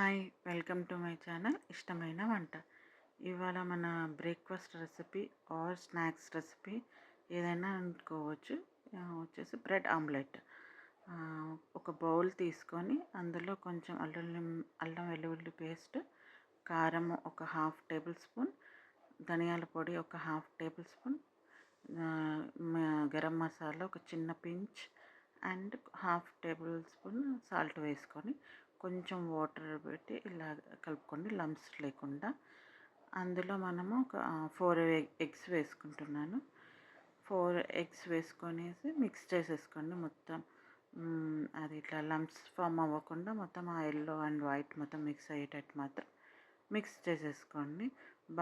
Hi welcome to my channel ఇష్టమైన వంట. ఇవాళ మన breakfast recipe are snacks recipe ఏదైనా అనుకోవచ్చు. వచ్చేసి బ్రెడ్ ఆమ్లెట్. ఒక బౌల్ తీసుకొని అందులో కొంచెం అల్లం వెల్లుల్లి పేస్ట్, కారం ఒక హాఫ్ టేబుల్ స్పూన్, ధనియాల పొడి ఒక half table spoon, garam masala ఒక చిన్న pinch and half table spoon salt వేసుకొని కొంచెం వాటర్ పెట్టి ఇలా కలుపుకోండి, లంప్స్ లేకుండా. అందులో మనము ఒక 4 ఎగ్స్ వేసుకుంటున్నాను. 4 ఎగ్స్ వేసుకొనేసి మిక్స్ చేసేసుకోండి మొత్తం. అది ఇట్లా లంప్స్ ఫామ్ అవ్వకుండా మొత్తం ఆ ఎల్లో అండ్ వైట్ మొత్తం మిక్స్ అయ్యేటట్టు మాత్రం మిక్స్ చేసేసుకోండి.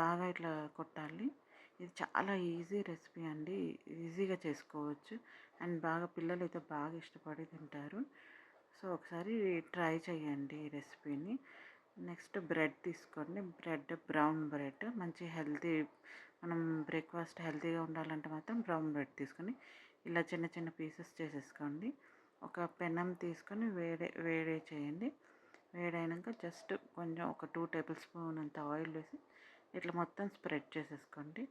బాగా ఇట్లా కొట్టాలి. ఇది చాలా ఈజీ రెసిపీ అండి, ఈజీగా చేసుకోవచ్చు అండ్ బాగా పిల్లలు అయితే బాగా ఇష్టపడి తింటారు. సో ఒకసారి ట్రై చేయండి ఈ రెసిపీని. నెక్స్ట్ బ్రెడ్ తీసుకోండి. బ్రెడ్ బ్రౌన్ బ్రెడ్ మంచి హెల్తీ, మనం బ్రేక్ఫాస్ట్ హెల్తీగా ఉండాలంటే మాత్రం బ్రౌన్ బ్రెడ్ తీసుకొని ఇలా చిన్న చిన్న పీసెస్ చేసేసుకోండి. ఒక పెనం తీసుకొని వేడి చేయండి. వేడైనాక జస్ట్ కొంచెం ఒక 2 టేబుల్ స్పూన్ అంత ఆయిల్ వేసి ఇట్లా మొత్తం స్ప్రెడ్ చేసేసుకోండి.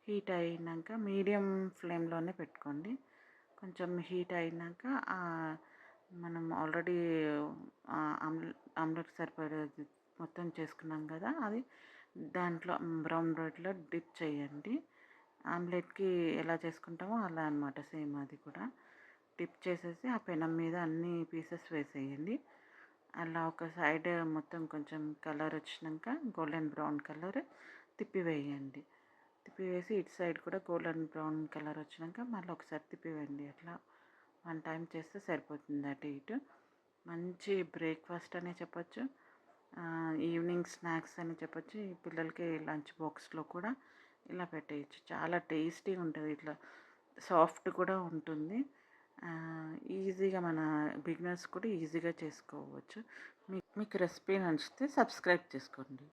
హీట్ అయినాక మీడియం ఫ్లేమ్లోనే పెట్టుకోండి. కొంచెం హీట్ అయినాక మనం ఆల్రెడీ ఆమ్లెట్ సరిపడేది మొత్తం చేసుకున్నాం కదా, అది దాంట్లో బ్రౌన్ బ్రెడ్లో డిప్ చేయండి. ఆమ్లెట్కి ఎలా చేసుకుంటామో అలా అనమాట, సేమ్ అది కూడా డిప్ చేసేసి ఆ పెనం మీద అన్ని పీసెస్ వేసేయండి. అలా ఒక సైడ్ మొత్తం కొంచెం కలర్ వచ్చినాక గోల్డెన్ బ్రౌన్ కలర్ తిప్పివేయండి. తిప్పివేసి ఇటు సైడ్ కూడా గోల్డెన్ బ్రౌన్ కలర్ వచ్చినాక మళ్ళీ ఒకసారి తిప్పివేయండి. అట్లా 1 టైం చేస్తే సరిపోతుంది అటు ఇటు. మంచి బ్రేక్ఫాస్ట్ అనే చెప్పచ్చు, ఈవినింగ్ స్నాక్స్ అని చెప్పచ్చు. ఈ పిల్లలకి లంచ్ బాక్స్లో కూడా ఇలా పెట్టేయచ్చు. చాలా టేస్టీగా ఉంటుంది, ఇట్లా సాఫ్ట్ కూడా ఉంటుంది. ఈజీగా మన బిగినర్స్ కూడా ఈజీగా చేసుకోవచ్చు. మీకు రెసిపీ నచ్చితే సబ్స్క్రైబ్ చేసుకోండి.